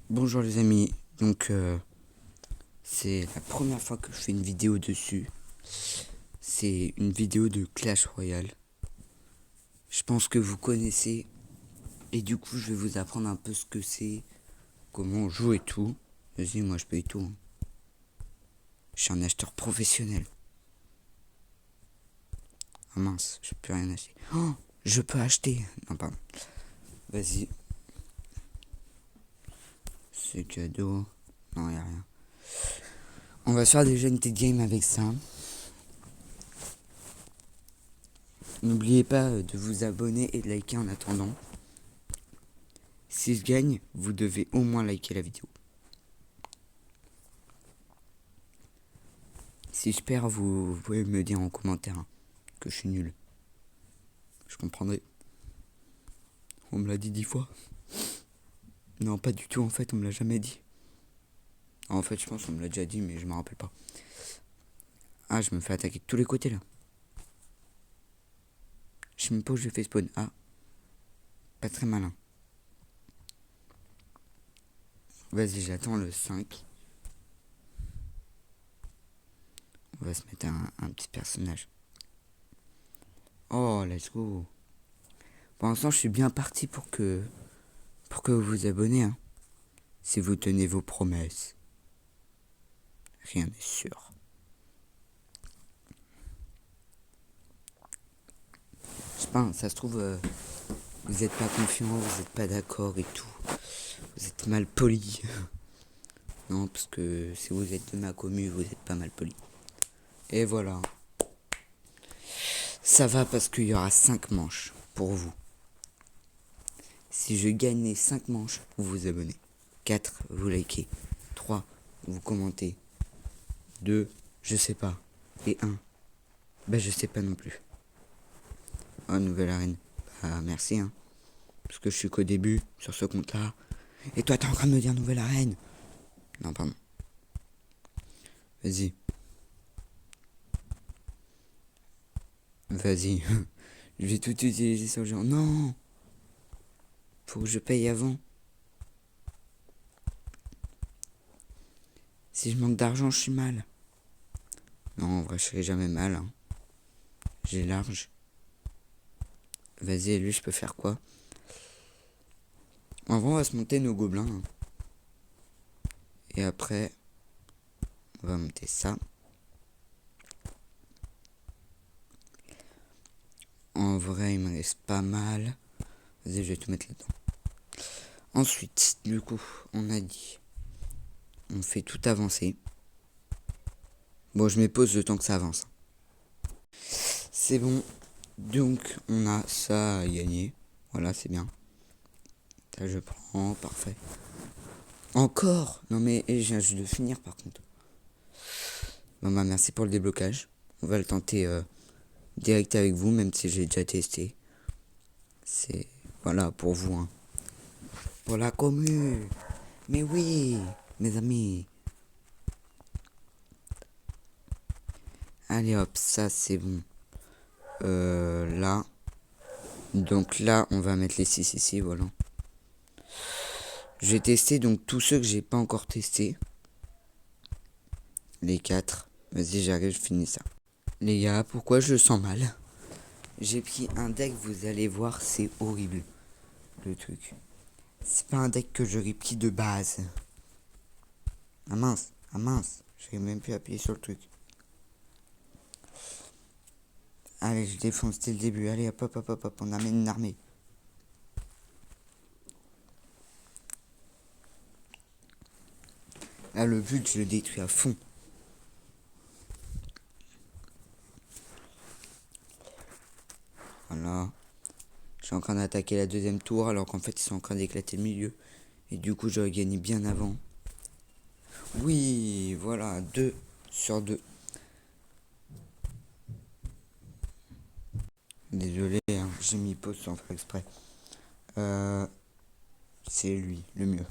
Bonjour les amis, donc c'est la première fois que je fais une vidéo dessus. C'est une vidéo de Clash Royale. Je pense que vous connaissez et du coup je vais vous apprendre un peu ce que c'est, comment on joue et tout. Vas-y, moi je paye tout, hein. Je suis un acheteur professionnel. Ah mince, je peux rien acheter. Oh, je peux acheter. Non, pardon. Vas-y. C'est cadeau. Non, y a rien. On va se faire déjà une petite game avec ça. N'oubliez pas de vous abonner et de liker en attendant. Si je gagne, vous devez au moins liker la vidéo. Si je perds, vous pouvez me dire en commentaire que je suis nul. Je comprendrai. On me l'a dit 10 fois. Non, pas du tout, en fait, on me l'a jamais dit. En fait, je pense qu'on me l'a déjà dit, mais je me rappelle pas. Ah, je me fais attaquer de tous les côtés, là. Je sais même pas où je fais spawn. Ah, pas très malin. Vas-y, j'attends le 5. On va se mettre un petit personnage. Oh, let's go. Pour l'instant, je suis bien parti pour que vous vous abonnez, hein. Si vous tenez vos promesses. Rien n'est sûr. Je sais pas, ça se trouve, vous êtes pas confiant, vous êtes pas d'accord et tout. Vous êtes mal poli. Non, parce que si vous êtes de ma commu, vous êtes pas mal poli. Et voilà. Ça va parce qu'il y aura 5 manches pour vous. Si je gagne les 5 manches, vous vous abonnez. 4, vous likez. 3, vous commentez. 2, je sais pas. Et 1, bah je sais pas non plus. Oh, nouvelle arène. Bah merci, hein. Parce que je suis qu'au début, sur ce compte-là. Et toi, t'es en train de me dire nouvelle arène. Non, pardon. Vas-y. Vas-y. Je vais tout utiliser sur le genre. Non. Faut que je paye avant. Si je manque d'argent, je suis mal. Non, en vrai, je serai jamais mal, hein. J'ai large. Vas-y, lui, je peux faire quoi? En vrai, on va se monter nos gobelins, hein. Et après, on va monter ça. En vrai, il me reste pas mal. Vas-y, je vais tout mettre là-dedans. Ensuite, du coup, on a dit, on fait tout avancer. Bon, je mets pause le temps que ça avance. C'est bon. Donc, on a ça à gagner. Voilà, c'est bien. Ça, je prends. Parfait. Encore. Non, mais je viens juste de finir, par contre. Bon, bah, merci pour le déblocage. On va le tenter direct avec vous, même si j'ai déjà testé. C'est, voilà, pour vous, hein. Pour la commu. Mais oui, mes amis. Allez hop, ça c'est bon. Là. Donc là, on va mettre les 6 ici, voilà. J'ai testé donc tous ceux que j'ai pas encore testé. Les 4. Vas-y, j'arrive, je finis ça. Les gars, pourquoi je sens mal? J'ai pris un deck, vous allez voir, c'est horrible. Le truc. C'est pas un deck que j'aurais pris de base. Ah mince, ah mince. J'aurais même pu appuyer sur le truc. Allez, je défonce dès le début. Allez, hop, hop, hop, hop, hop, on amène une armée. Là, le but, je le détruis à fond. Voilà. Je suis en train d'attaquer la deuxième tour alors qu'en fait ils sont en train d'éclater le milieu. Et du coup j'aurais gagné bien avant. Oui, voilà, 2 sur 2. Désolé, hein, j'ai mis pause sans faire exprès. C'est lui, le mieux.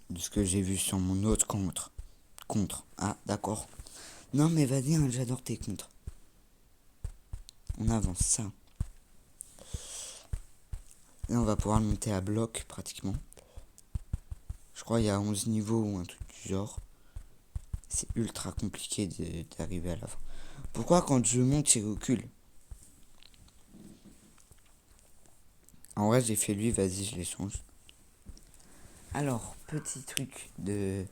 De ce que j'ai vu sur mon autre contre. Contre. Ah, d'accord. Non mais vas-y, hein, j'adore tes contres. On avance ça. Là on va pouvoir le monter à bloc pratiquement. Je crois qu'il y a 11 niveaux ou un truc du genre. C'est ultra compliqué d'arriver à la fin. Pourquoi quand je monte, il recule? En vrai, j'ai fait lui, vas-y, je l'échange. Alors, petit truc de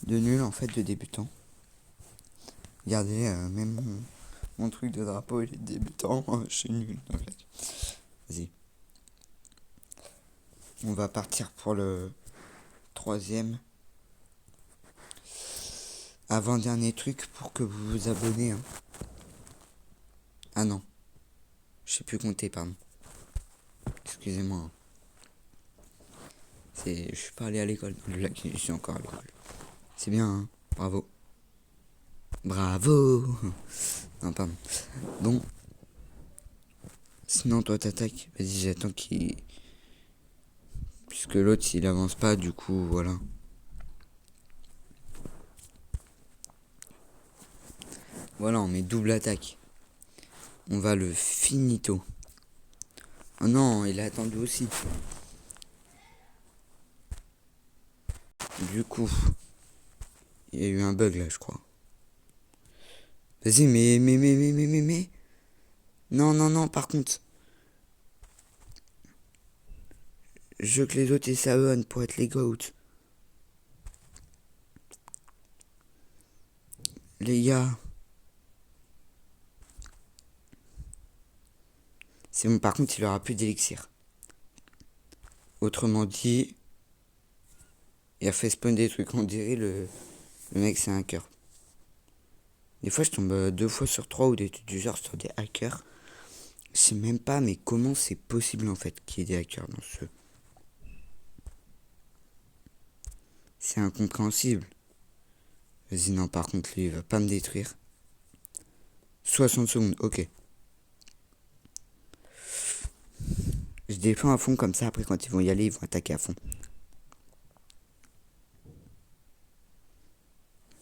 nul, en fait, de débutant. Regardez, même mon truc de drapeau, il est débutant. Je suis nul. Vas-y. On va partir pour le troisième. Avant-dernier truc pour que vous vous abonnez. Hein. Ah non. Je sais plus compter, pardon. Excusez-moi. Hein. Je suis pas allé à l'école. Là, je suis encore à l'école. C'est bien, hein. Bravo. Bravo. Non, pardon. Bon. Sinon, toi, t'attaques. Vas-y, j'attends qu'il... Puisque l'autre, s'il avance pas, du coup, voilà. Voilà, on met double attaque. On va le finito. Oh non, il a attendu aussi. Du coup, il y a eu un bug là, je crois. Vas-y, mais. Non, non, non, par contre. Je veux que les autres ils s'abonnent pour être les GOAT. Les gars. C'est bon, par contre, il aura plus d'élixir. Autrement dit, il a fait spawn des trucs. On dirait le mec, c'est un hacker. Des fois, je tombe 2 fois sur 3 ou des trucs du genre sur des hackers. Je sais même pas, mais comment c'est possible en fait qu'il y ait des hackers dans ce jeu. C'est incompréhensible. Vas-y, non, par contre, lui, il va pas me détruire. 60 secondes, ok. Je défends à fond comme ça, après quand ils vont y aller, ils vont attaquer à fond.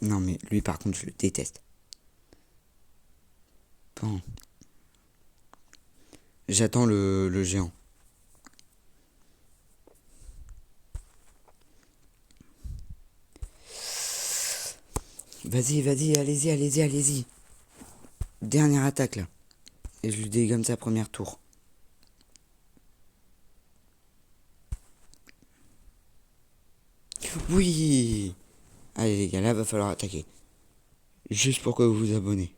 Non mais lui par contre je le déteste. Bon. J'attends le géant. Vas-y, vas-y, allez-y, allez-y, allez-y. Dernière attaque là. Et je lui dégomme sa première tour. Oui. Allez les gars, là va falloir attaquer. Juste pour que vous vous abonnez.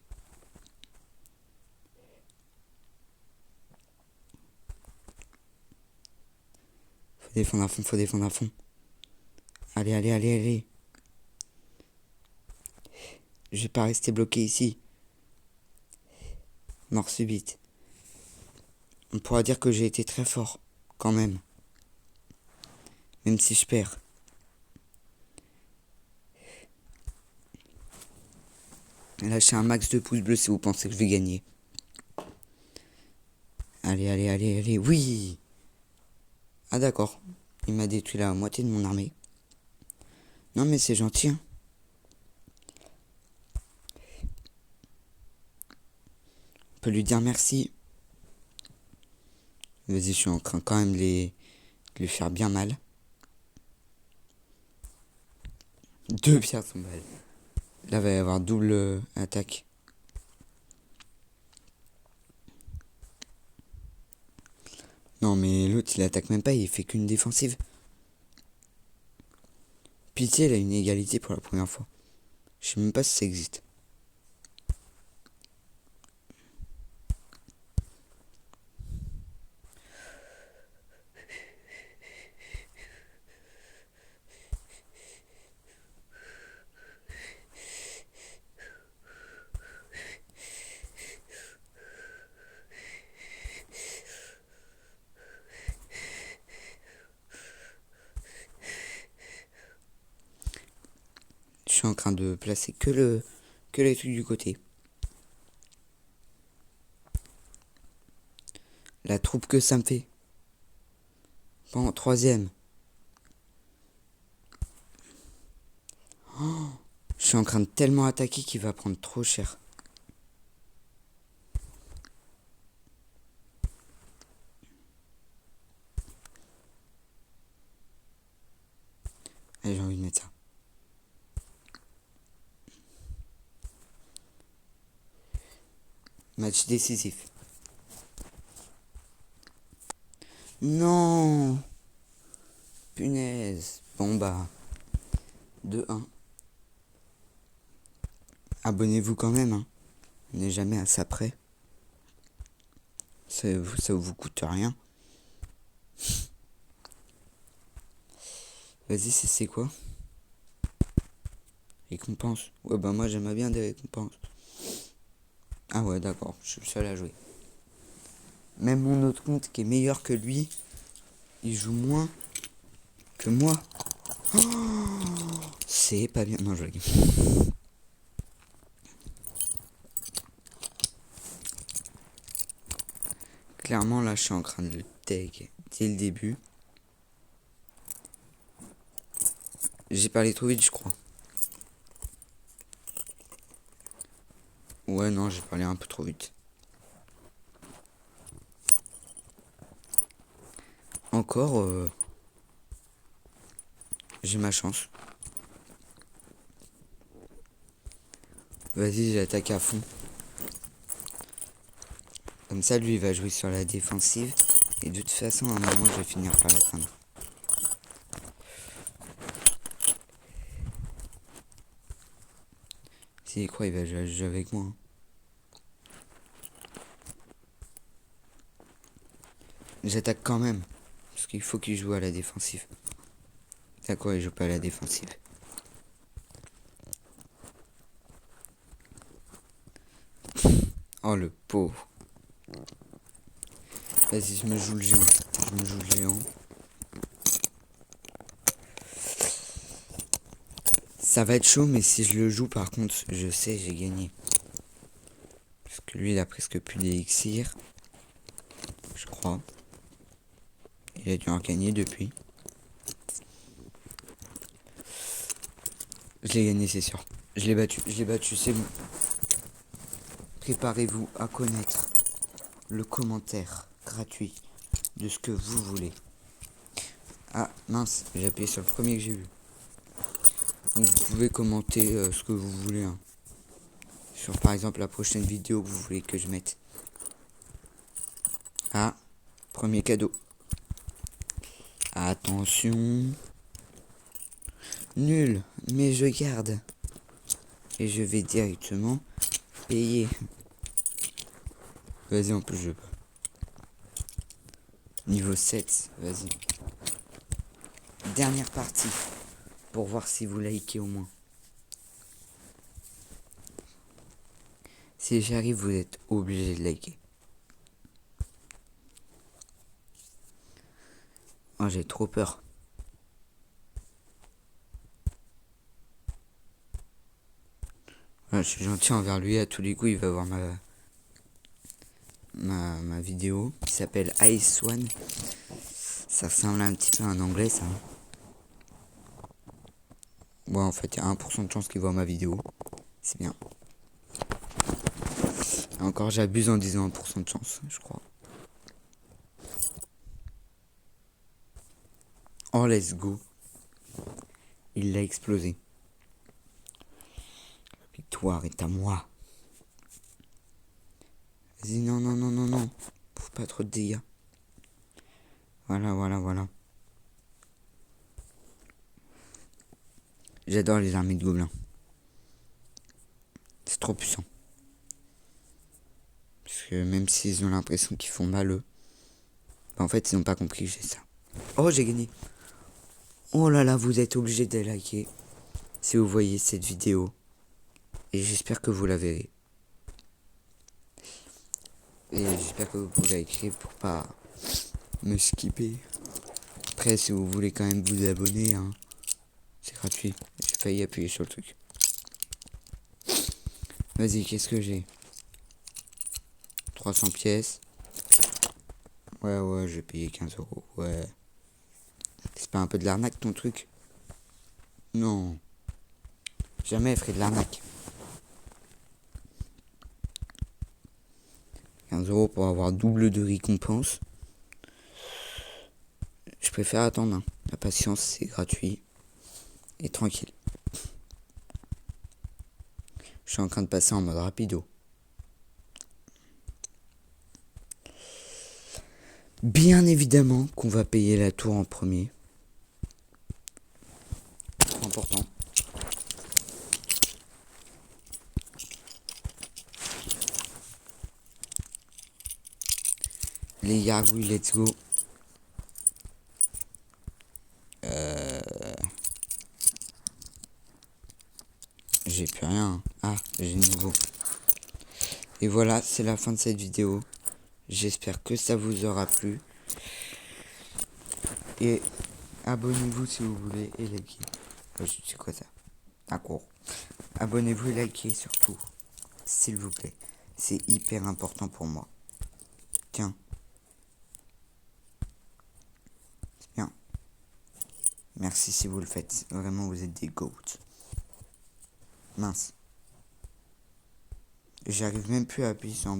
Faut défendre à fond, faut défendre à fond. Allez, allez, allez, allez. Je vais pas rester bloqué ici. Mort subite. On pourra dire que j'ai été très fort, quand même. Même si je perds. Lâchez un max de pouces bleus si vous pensez que je vais gagner. Allez, allez, allez, allez, oui. Ah d'accord. Il m'a détruit la moitié de mon armée. Non mais c'est gentil, hein. On peut lui dire merci. Vas-y, je suis en train quand même de lui faire bien mal. 2 pierres tombales. Là, il va y avoir double attaque. Non, mais l'autre, il attaque même pas, il fait qu'une défensive. Pitié, il a une égalité pour la première fois. Je sais même pas si ça existe. Je suis en train de placer que les trucs du côté. La troupe que ça me fait. Bon, troisième. Oh, je suis en train de tellement attaquer qu'il va prendre trop cher. Allez, j'ai envie de mettre ça. Match décisif. Non. Punaise. Bon bah. 2-1. Abonnez-vous quand même. Hein. On n'est jamais à ça près. Ça vous coûte rien. Vas-y, c'est quoi? Récompense. Ouais, bah moi j'aimerais bien des récompenses. Ah ouais, d'accord, je suis le seul à jouer. Même mon autre compte qui est meilleur que lui, il joue moins que moi. Oh, c'est pas bien. Non, je rigole. Clairement, là, je suis en train de le tag dès le début. J'ai parlé trop vite, je crois. Ouais, non, j'ai parlé un peu trop vite. Encore, j'ai ma chance. Vas-y, j'attaque à fond. Comme ça, lui, il va jouer sur la défensive. Et de toute façon, à un moment, je vais finir par l'atteindre. S'il croit, il va jouer avec moi. Hein. J'attaque quand même. Parce qu'il faut qu'il joue à la défensive. D'accord, il joue pas à la défensive. Oh, le pauvre. Vas-y, je me joue le géant. Ça va être chaud, mais si je le joue, par contre, je sais, j'ai gagné. Parce que lui, il a presque plus d'élixir. Je crois. Il a dû en gagner depuis. Je l'ai gagné, c'est sûr. Je l'ai battu, c'est bon. Préparez-vous à connaître le commentaire gratuit de ce que vous voulez. Ah, mince, j'ai appuyé sur le premier que j'ai vu. Donc, vous pouvez commenter ce que vous voulez. Hein. Sur, par exemple, la prochaine vidéo que vous voulez que je mette. Ah, premier cadeau. Attention. Nul, mais je garde. Et je vais directement payer. Vas-y, en plus je peux. Niveau 7, vas-y. Dernière partie. Pour voir si vous likez au moins. Si j'arrive, vous êtes obligé de liker. Oh, j'ai trop peur. Voilà, je suis gentil envers lui. À tous les coups, il va voir ma vidéo qui s'appelle Ice One. Ça ressemble un petit peu à un anglais, ça. Bon, en fait, il y a 1% de chance qu'il voit ma vidéo. C'est bien. Et encore, j'abuse en disant 1% de chance, je crois. Oh, let's go. Il l'a explosé. La victoire est à moi. Vas-y, non. Faut pas trop de dégâts. Voilà. J'adore les armées de gobelins. C'est trop puissant. Parce que même s'ils ont l'impression qu'ils font mal, eux, bah en fait, ils n'ont pas compris que j'ai ça. Oh, j'ai gagné. Oh là là, vous êtes obligé de liker si vous voyez cette vidéo. Et j'espère que vous la verrez. Et j'espère que vous likerez pour pas me skipper. Après, si vous voulez quand même vous abonner, hein, c'est gratuit. J'ai failli appuyer sur le truc. Vas-y, qu'est-ce que j'ai? 300 pièces. Ouais, je vais payer 15 euros. Ouais. C'est pas un peu de l'arnaque ton truc? Non. Jamais elle ferait de l'arnaque. 15 euros pour avoir double de récompense. Je préfère attendre. Hein. La patience, c'est gratuit. et tranquille. Je suis en train de passer en mode rapido. Bien évidemment qu'on va payer la tour en premier. C'est important. Les gars, oui, let's go. J'ai plus rien. Ah, j'ai nouveau. Et voilà, c'est la fin de cette vidéo. J'espère que ça vous aura plu. Et abonnez-vous si vous voulez et likez. C'est quoi ça? D'accord. Abonnez-vous et likez surtout. S'il vous plaît. C'est hyper important pour moi. Tiens. C'est bien. Merci si vous le faites. Vraiment, vous êtes des goats. Mince. J'arrive même plus à appuyer sur